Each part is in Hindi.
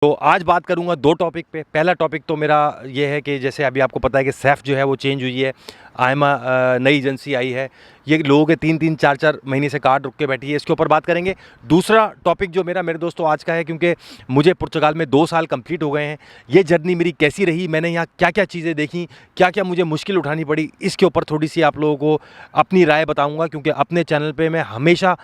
तो आज बात करूंगा दो टॉपिक पे। पहला टॉपिक तो मेरा ये है कि जैसे अभी आपको पता है कि सैफ जो है वो चेंज हुई है। आयमा नई एजेंसी आई है। ये लोगों के 3-3 4-4 महीने से कार्ड रुक के बैठी है, इसके ऊपर बात करेंगे। दूसरा टॉपिक जो मेरे दोस्तों आज का है, क्योंकि मुझे पुर्तगाल में 2 साल कंप्लीट हो गए हैं। ये जर्नी मेरी कैसी रही, मैंने यहाँ क्या क्या चीज़ें देखी, क्या क्या मुझे मुश्किल उठानी पड़ी, इसके ऊपर थोड़ी सी आप लोगों को अपनी राय बताऊँगा। क्योंकि अपने चैनल पर मैं हमेशा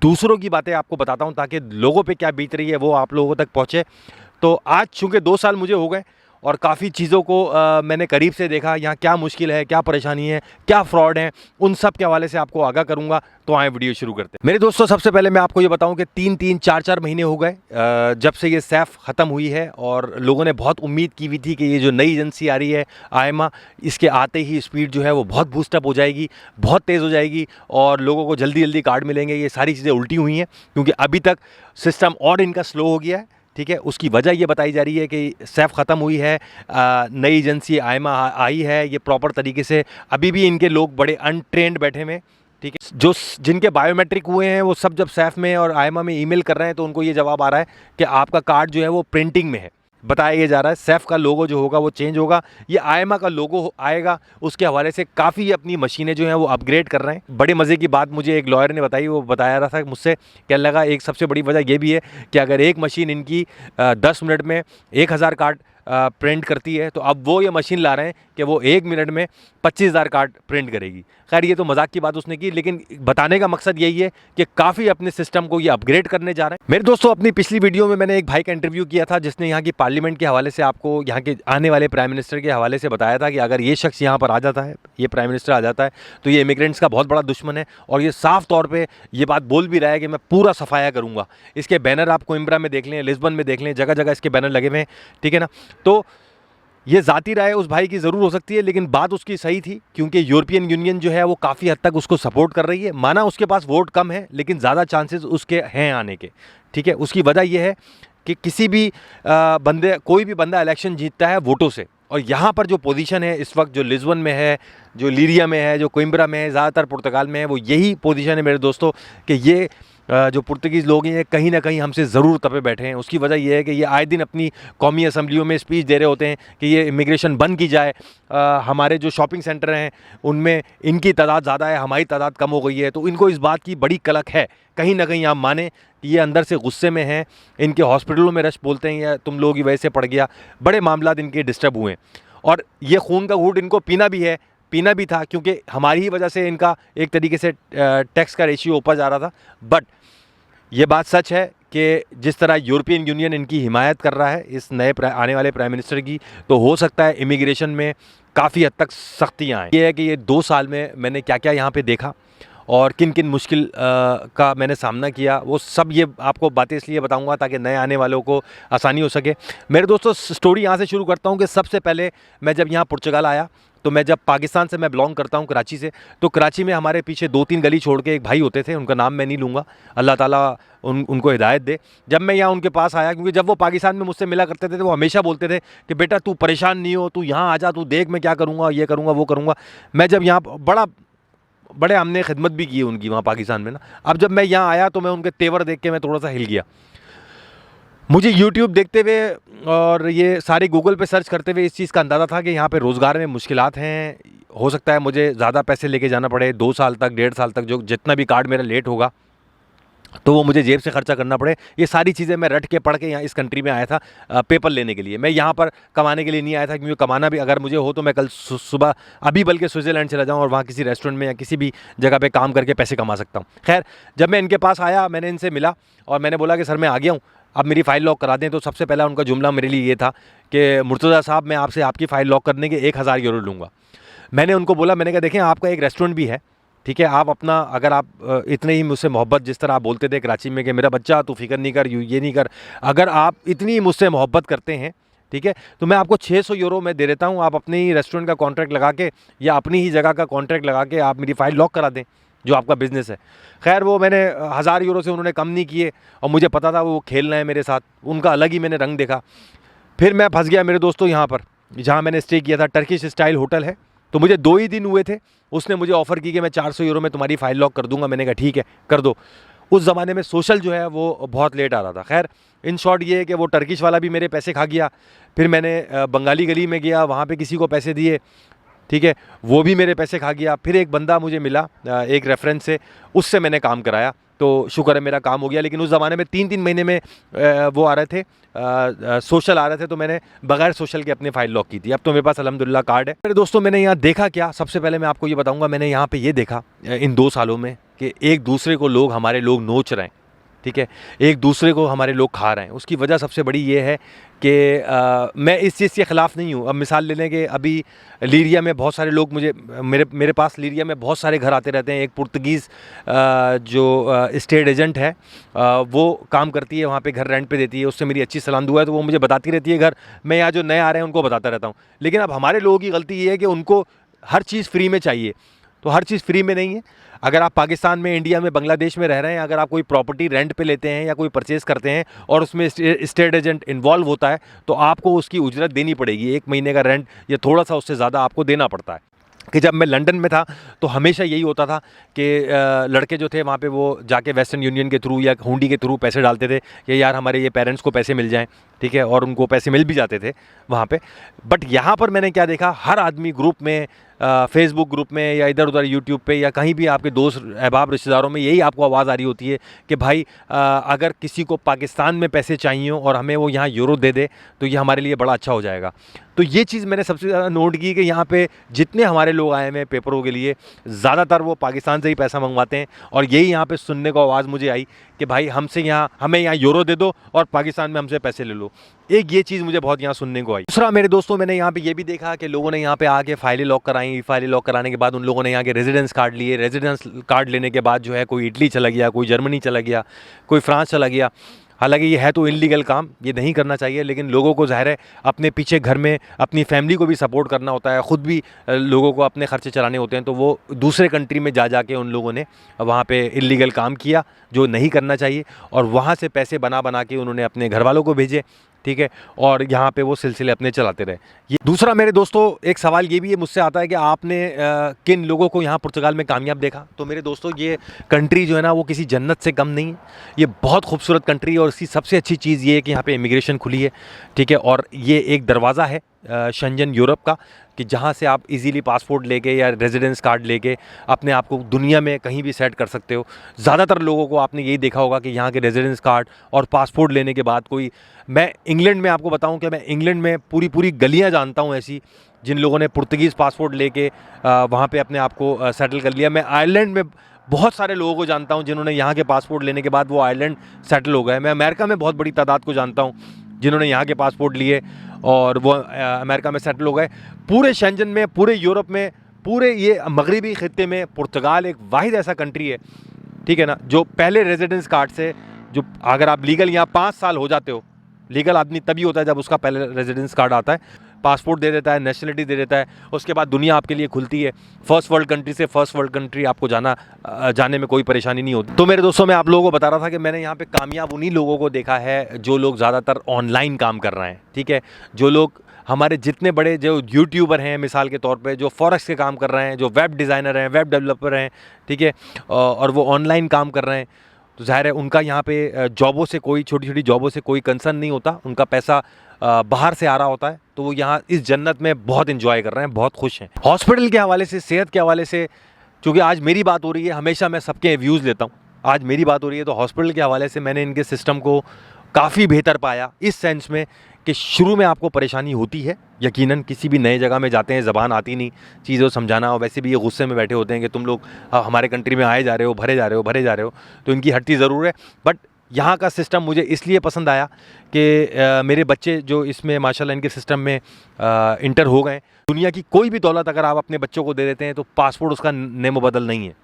दूसरों की बातें आपको बताता हूँ ताकि लोगों पर क्या बीत रही है वो आप लोगों तक पहुँचे। तो आज चूँकि 2 साल मुझे हो गए और काफ़ी चीज़ों को मैंने करीब से देखा, यहाँ क्या मुश्किल है, क्या परेशानी है, क्या फ्रॉड है, उन सब के हवाले से आपको आगाह करूँगा। तो आए वीडियो शुरू करते हैं। मेरे दोस्तों, सबसे पहले मैं आपको ये बताऊँ कि 3-3 4-4 महीने हो गए जब से ये सैफ ख़त्म हुई है, और लोगों ने बहुत उम्मीद की हुई थी कि ये जो नई एजेंसी आ रही है आयमा, इसके आते ही स्पीड जो है वो बहुत बूस्टअप हो जाएगी, बहुत तेज़ हो जाएगी और लोगों को जल्दी जल्दी कार्ड मिलेंगे। ये सारी चीज़ें उल्टी हुई हैं, क्योंकि अभी तक सिस्टम और इनका स्लो हो गया है। ठीक है, उसकी वजह ये बताई जा रही है कि सैफ ख़त्म हुई है, नई एजेंसी आयमा आई है। ये प्रॉपर तरीके से अभी भी इनके लोग बड़े अनट्रेंड बैठे हुए, ठीक है, जो जिनके बायोमेट्रिक हुए हैं वो सब जब सैफ में और आयमा में ईमेल कर रहे हैं तो उनको ये जवाब आ रहा है कि आपका कार्ड जो है वो प्रिंटिंग में है। बताया ये जा रहा है सैफ का लोगो जो होगा वो चेंज होगा, ये आयमा का लोगो आएगा। उसके हवाले से काफ़ी अपनी मशीनें जो हैं वो अपग्रेड कर रहे हैं। बड़े मज़े की बात मुझे एक लॉयर ने बताई, वो बताया रहा था मुझसे, कहने लगा एक सबसे बड़ी वजह ये भी है कि अगर एक मशीन इनकी 10 मिनट में 1000 कार्ड प्रिंट करती है, तो अब वो ये मशीन ला रहे हैं कि वो 1 मिनट में 25,000 कार्ड प्रिंट करेगी। खैर, ये तो मजाक की बात उसने की, लेकिन बताने का मकसद यही है कि काफ़ी अपने सिस्टम को ये अपग्रेड करने जा रहे हैं। मेरे दोस्तों, अपनी पिछली वीडियो में मैंने एक भाई का इंटरव्यू किया था जिसने यहाँ की पार्लियामेंट के हवाले से आपको, यहाँ के आने वाले प्राइम मिनिस्टर के हवाले से बताया था कि अगर ये शख्स यहाँ पर आ जाता है, ये प्राइम मिनिस्टर आ जाता है, तो ये इमिग्रेंट्स का बहुत बड़ा दुश्मन है। और ये साफ तौर पर ये बात बोल भी रहा है कि मैं पूरा सफाया करूँगा। इसके बैनर आप कोइम्ब्रा में देख लें, लिस्बन में देख लें, जगह जगह इसके बैनर लगे हुए हैं। ठीक है ना, तो ये ज़ाती राय उस भाई की ज़रूर हो सकती है, लेकिन बात उसकी सही थी, क्योंकि यूरोपियन यूनियन जो है वो काफ़ी हद तक उसको सपोर्ट कर रही है। माना उसके पास वोट कम है, लेकिन ज़्यादा चांसेस उसके हैं आने के। ठीक है, उसकी वजह यह है कि किसी भी कोई भी बंदा इलेक्शन जीतता है वोटों से। और यहाँ पर जो पोजीशन है इस वक्त, जो लिस्बन में है, जो लीरिया में है, जो कोइम्ब्रा में है, ज़्यादातर पुर्तगाल में है, वो यही पोजीशन है मेरे दोस्तों कि ये जो पुर्तगीज़ लोग हैं कहीं ना कहीं हमसे ज़रूर तपे बैठे हैं। उसकी वजह यह है कि ये आए दिन अपनी कौमी असम्बलियों में स्पीच दे रहे होते हैं कि ये इमिग्रेशन बंद की जाए, हमारे जो शॉपिंग सेंटर हैं उनमें इनकी तादाद ज़्यादा है, हमारी तादाद कम हो गई है। तो इनको इस बात की बड़ी कलक है। कहीं ना कहीं आप माने कि ये अंदर से गुस्से में हैं। इनके हॉस्पिटलों में रश बोलते हैं या तुम लोगों की वजह से पड़ गया, बड़े मामला इनके डिस्टर्ब हुए। और ये खून का घूंट इनको पीना भी था, क्योंकि हमारी ही वजह से इनका एक तरीके से टैक्स का रेशियो ऊपर जा रहा था। बट ये बात सच है कि जिस तरह यूरोपियन यूनियन इनकी हिमायत कर रहा है इस नए आने वाले प्राइम मिनिस्टर की, तो हो सकता है इमिग्रेशन में काफ़ी हद तक सख्तियाँ आएँ। ये है कि ये 2 साल में मैंने क्या क्या यहाँ पे देखा और किन किन मुश्किल का मैंने सामना किया, वो सब ये आपको बातें इसलिए बताऊंगा ताकि नए आने वालों को आसानी हो सके। मेरे दोस्तों, स्टोरी यहाँ से शुरू करता हूँ कि सबसे पहले मैं जब यहाँ पुर्तगाल आया, तो मैं जब पाकिस्तान से मैं बिलोंग करता हूँ, कराची से, तो कराची में हमारे पीछे 2-3 गली छोड़ के एक भाई होते थे, उनका नाम मैं नहीं लूँगा, अल्लाह ताला उनको हिदायत दे। जब मैं यहाँ उनके पास आया, क्योंकि जब वो पाकिस्तान में मुझसे मिला करते थे तो वो हमेशा बोलते थे कि बेटा तू परेशान नहीं हो, तू यहाँ आ जा, तू देख मैं क्या करूँगा, ये करूँगा, वो करूँगा। मैं जब यहाँ बड़े हमने खिदमत भी की उनकी वहाँ पाकिस्तान में ना। अब जब मैं यहाँ आया तो मैं उनके तेवर देख के मैं थोड़ा सा हिल गया। मुझे YouTube देखते हुए और ये सारे गूगल पे सर्च करते हुए इस चीज़ का अंदाज़ा था कि यहाँ पे रोज़गार में मुश्किलात हैं। हो सकता है मुझे ज़्यादा पैसे लेके जाना पड़े, 2 साल तक, 1.5 साल तक, जो जितना भी कार्ड मेरा लेट होगा तो वो मुझे जेब से खर्चा करना पड़े। ये सारी चीज़ें मैं रट के पढ़ के यहाँ इस कंट्री में आया था पेपर लेने के लिए। मैं यहाँ पर कमाने के लिए नहीं आया था, क्योंकि कमाना भी अगर मुझे हो तो मैं कल सुबह अभी बल्कि स्विट्ज़रलैंड चला जाऊँ और वहाँ किसी रेस्टोरेंट में या किसी भी जगह पे काम करके पैसे कमा सकता हूँ। खैर, जब मैं इनके पास आया, मैंने इनसे मिला और मैंने बोला कि सर मैं आ गया हूँ, अब मेरी फ़ाइल लॉक करा दें। तो सबसे पहला उनका जुमला मेरे लिए ये था कि मुर्तज़ा साहब, मैं आपसे आपकी फ़ाइल लॉक करने के 1000 यूरो लूँगा। मैंने उनको बोला, मैंने कहा देखें आपका एक रेस्टोरेंट भी है, ठीक है, आप अपना, अगर आप इतने ही मुझसे मोहब्बत, जिस तरह आप बोलते थे कराची में कि मेरा बच्चा तू फिक्र नहीं कर, ये नहीं कर, अगर आप इतनी मुझसे मोहब्बत करते हैं, ठीक है, तो मैं आपको 600 यूरो में दे देता हूँ। आप अपने ही रेस्टोरेंट का कॉन्ट्रैक्ट लगा के या अपनी ही जगह का कॉन्ट्रैक्ट लगा के आप मेरी फ़ाइल लॉक करा दें, जो आपका बिज़नेस है। खैर, वो मैंने 1000 यूरो से उन्होंने कम नहीं किए और मुझे पता था वो खेल रहे हैं मेरे साथ, उनका अलग ही मैंने रंग देखा। फिर मैं फंस गया मेरे दोस्तों यहाँ पर, जहाँ मैंने स्टे किया था, टर्किश स्टाइल होटल है। तो मुझे 2 ही दिन हुए थे, उसने मुझे ऑफ़र की कि मैं 400 यूरो में तुम्हारी फ़ाइल लॉक कर दूंगा। मैंने कहा ठीक है, कर दो। उस ज़माने में सोशल जो है वो बहुत लेट आ रहा था। खैर, इन शॉर्ट ये है कि वो टर्किश वाला भी मेरे पैसे खा गया। फिर मैंने बंगाली गली में गया, वहाँ पे किसी को पैसे दिए, ठीक है, वो भी मेरे पैसे खा गया। फिर एक बंदा मुझे मिला एक रेफरेंस से, उससे मैंने काम कराया, तो शुक्र है मेरा काम हो गया। लेकिन उस ज़माने में 3-3 महीने में वो आ रहे थे, सोशल आ रहे थे, तो मैंने बगैर सोशल के अपनी फ़ाइल लॉक की थी। अब तो मेरे पास अल्हम्दुलिल्लाह कार्ड है। मेरे दोस्तों, मैंने यहाँ देखा क्या, सबसे पहले मैं आपको ये बताऊँगा, मैंने यहाँ पर ये देखा इन 2 सालों में कि एक दूसरे को लोग, हमारे लोग नोच रहे हैं, ठीक है, एक दूसरे को हमारे लोग खा रहे हैं। उसकी वजह सबसे बड़ी ये है कि मैं इस चीज़ के ख़िलाफ़ नहीं हूँ। अब मिसाल ले लें कि अभी लीरिया में बहुत सारे लोग मेरे पास लीरिया में बहुत सारे घर आते रहते हैं। एक पुर्तगीज़ जो स्टेट एजेंट है, वो काम करती है वहाँ पे, घर रेंट पे देती है, उससे मेरी अच्छी सलाम दुआ है, तो वो मुझे बताती रहती है घर। मैं यहाँ जो नए आ रहे हैं उनको बताता रहता हूँ। लेकिन अब हमारे लोगों की गलती ये है कि उनको हर चीज़ फ्री में चाहिए, तो हर चीज़ फ्री में नहीं है। अगर आप पाकिस्तान में, इंडिया में, बांग्लादेश में रह रहे हैं, अगर आप कोई प्रॉपर्टी रेंट पे लेते हैं या कोई परचेज़ करते हैं और उसमें स्टेट एजेंट इन्वॉल्व होता है, तो आपको उसकी उजरत देनी पड़ेगी। 1 महीने का रेंट या थोड़ा सा उससे ज़्यादा आपको देना पड़ता है। कि जब मैं लंदन में था तो हमेशा यही होता था कि लड़के जो थे वहाँ पे वो जाके वेस्टर्न यूनियन के थ्रू या हुंडी के थ्रू पैसे डालते थे कि यार हमारे ये पेरेंट्स को पैसे मिल जाएं, ठीक है, और उनको पैसे मिल भी जाते थे वहाँ पे। बट यहाँ पर मैंने क्या देखा, हर आदमी ग्रुप में, फेसबुक ग्रुप में या इधर उधर यूट्यूब पे या कहीं भी आपके दोस्त अहबाब रिश्तेदारों में यही आपको आवाज़ आ रही होती है कि भाई अगर किसी को पाकिस्तान में पैसे चाहिए और हमें वो यहाँ यूरो दे दे तो ये हमारे लिए बड़ा अच्छा हो जाएगा। तो ये चीज़ मैंने सबसे ज़्यादा नोट की कि यहाँ पे जितने हमारे लोग आए हुए हैं पेपरों के लिए, ज़्यादातर वो पाकिस्तान से ही पैसा मंगवाते हैं। और यही यहाँ पे सुनने को आवाज़ मुझे आई कि भाई हमें यहाँ यूरो दे दो और पाकिस्तान में हमसे पैसे ले लो। एक ये चीज़ मुझे बहुत यहाँ सुनने को आई। दूसरा मेरे दोस्तों, मैंने यहाँ पे ये भी देखा कि लोगों ने यहाँ पे आके फाइलें लॉक कराई। फाइलें लॉक कराने के बाद उन लोगों ने यहाँ के रेजिडेंस कार्ड लिए। रेजिडेंस कार्ड लेने के बाद जो है कोई इटली चला गया, कोई जर्मनी चला गया, कोई फ्रांस चला गया। हालांकि ये है तो इलीगल काम, ये नहीं करना चाहिए, लेकिन लोगों को ज़ाहिर है अपने पीछे घर में अपनी फैमिली को भी सपोर्ट करना होता है, ख़ुद भी लोगों को अपने खर्चे चलाने होते हैं। तो वो दूसरे कंट्री में जा के उन लोगों ने वहाँ पे इलीगल काम किया जो नहीं करना चाहिए, और वहाँ से पैसे बना के उन्होंने अपने घर वालों को भेजे, ठीक है, और यहाँ पे वो सिलसिले अपने चलाते रहे। ये दूसरा मेरे दोस्तों एक सवाल ये भी है मुझसे आता है कि आपने किन लोगों को यहाँ पुर्तगाल में कामयाब देखा। तो मेरे दोस्तों, ये कंट्री जो है ना वो किसी जन्नत से कम नहीं है। ये बहुत खूबसूरत कंट्री है और इसकी सबसे अच्छी चीज़ ये है कि यहाँ पे इमिग्रेशन खुली है, ठीक है, और ये एक दरवाज़ा है शेंजन यूरोप का, कि जहाँ से आप इजीली पासपोर्ट लेके या रेजिडेंस कार्ड लेके अपने आप को दुनिया में कहीं भी सेट कर सकते हो। ज़्यादातर लोगों को आपने यही देखा होगा कि यहाँ के रेजिडेंस कार्ड और पासपोर्ट लेने के बाद मैं इंग्लैंड में आपको बताऊँ कि मैं इंग्लैंड में पूरी गलियाँ जानता हूँ ऐसी जिन लोगों ने पुर्तगीज़ पासपोर्ट लेके वहाँ पे अपने आप को सेटल कर लिया। मैं आयरलैंड में बहुत सारे लोगों को जानता हूँ जिन्होंने यहाँ के पासपोर्ट लेने के बाद वो आयरलैंड सेटल हो गए। मैं अमेरिका में बहुत बड़ी तादाद को जानता हूँ जिन्होंने यहाँ के पासपोर्ट लिए और वो अमेरिका में सेटल हो गए। पूरे शेंजन में, पूरे यूरोप में, पूरे ये मगरिबी ख़ित्ते में पुर्तगाल एक वाहिद ऐसा कंट्री है, ठीक है ना, जो पहले रेजिडेंस कार्ड से, जो अगर आप लीगल यहाँ 5 साल हो जाते हो, लीगल आदमी तभी होता है जब उसका पहले रेजिडेंस कार्ड आता है, पासपोर्ट दे देता है, नेशनलिटी दे देता है, उसके बाद दुनिया आपके लिए खुलती है। फर्स्ट वर्ल्ड कंट्री से फर्स्ट वर्ल्ड कंट्री आपको जाने में कोई परेशानी नहीं होती। तो मेरे दोस्तों, मैं आप लोगों को बता रहा था कि मैंने यहाँ पे कामयाब उन्हीं लोगों को देखा है जो लोग ज़्यादातर ऑनलाइन काम कर रहे हैं, ठीक है, जो लोग हमारे जितने बड़े जो यूट्यूबर हैं मिसाल के तौर पे, जो फॉरेक्स के काम कर रहे हैं, जो वेब डिज़ाइनर हैं, वेब डेवलपर हैं, ठीक है, और वो ऑनलाइन काम कर रहे हैं, तो ज़ाहिर है उनका यहाँ पे जॉबों से कोई, छोटी छोटी जॉबों से कोई कंसर्न नहीं होता, उनका पैसा बाहर से आ रहा होता है, तो वो यहाँ इस जन्नत में बहुत एंजॉय कर रहे हैं, बहुत खुश हैं। हॉस्पिटल के हवाले से, सेहत के हवाले से, चूँकि आज मेरी बात हो रही है, हमेशा मैं सबके व्यूज़ लेता हूँ, आज मेरी बात हो रही है, तो हॉस्पिटल के हवाले से मैंने इनके सिस्टम को काफ़ी बेहतर पाया, इस सेंस में कि शुरू में आपको परेशानी होती है, यकीनन किसी भी नए जगह में जाते हैं, ज़बान आती नहीं, चीज़ों समझाना, और वैसे भी ये गुस्से में बैठे होते हैं कि तुम लोग हमारे कंट्री में आए जा रहे हो, भरे जा रहे हो, तो इनकी हटती ज़रूर है। बट यहाँ का सिस्टम मुझे इसलिए पसंद आया कि मेरे बच्चे जो इसमें माशाल्लाह इनके सिस्टम में इंटर हो गए। दुनिया की कोई भी दौलत अगर आप अपने बच्चों को दे देते हैं तो पासपोर्ट उसका नेमो बदल नहीं है,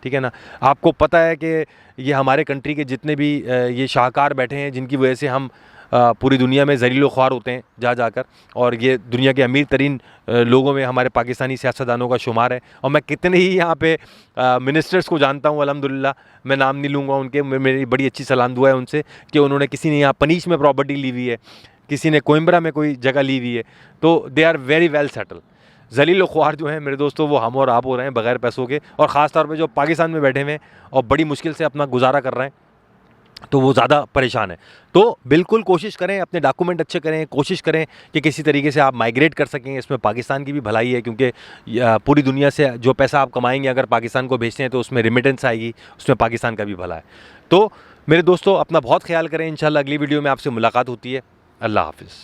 ठीक है ना। आपको पता है कि ये हमारे कंट्री के जितने भी ये शाहकार बैठे हैं, जिनकी वजह से हम पूरी दुनिया में ज़लील ख्वार होते हैं जाकर, और ये दुनिया के अमीर तरीन लोगों में हमारे पाकिस्तानी सियासतदानों का शुमार है। और मैं कितने ही यहाँ पे मिनिस्टर्स को जानता हूँ अल्हम्दुलिल्लाह, मैं नाम नहीं लूँगा उनके, मेरी बड़ी अच्छी सलाम दुआ है उनसे कि उन्होंने, किसी ने यहाँ पनीश में प्रॉपर्टी ली हुई है, किसी ने कोइम्बरा में कोई जगह ली हुई है, तो they are very well settle. ज़लील ख्वार जो हैं मेरे दोस्तों, वो हम और आप हो रहे हैं बग़ैर पैसों के, और ख़ास तौर पे जो पाकिस्तान में बैठे हुए हैं और बड़ी मुश्किल से अपना गुजारा कर रहे हैं, तो वो ज़्यादा परेशान है। तो बिल्कुल कोशिश करें, अपने डॉक्यूमेंट अच्छे करें, कोशिश करें कि किसी तरीके से आप माइग्रेट कर सकें। इसमें पाकिस्तान की भी भलाई है, क्योंकि पूरी दुनिया से जो पैसा आप कमाएंगे अगर पाकिस्तान को भेजते हैं तो उसमें रेमिटेंस आएगी, उसमें पाकिस्तान का भी भला है। तो मेरे दोस्तों, अपना बहुत ख्याल करें। इंशाल्लाह अगली वीडियो में आपसे मुलाकात होती है। अल्लाह हाफ़िज़।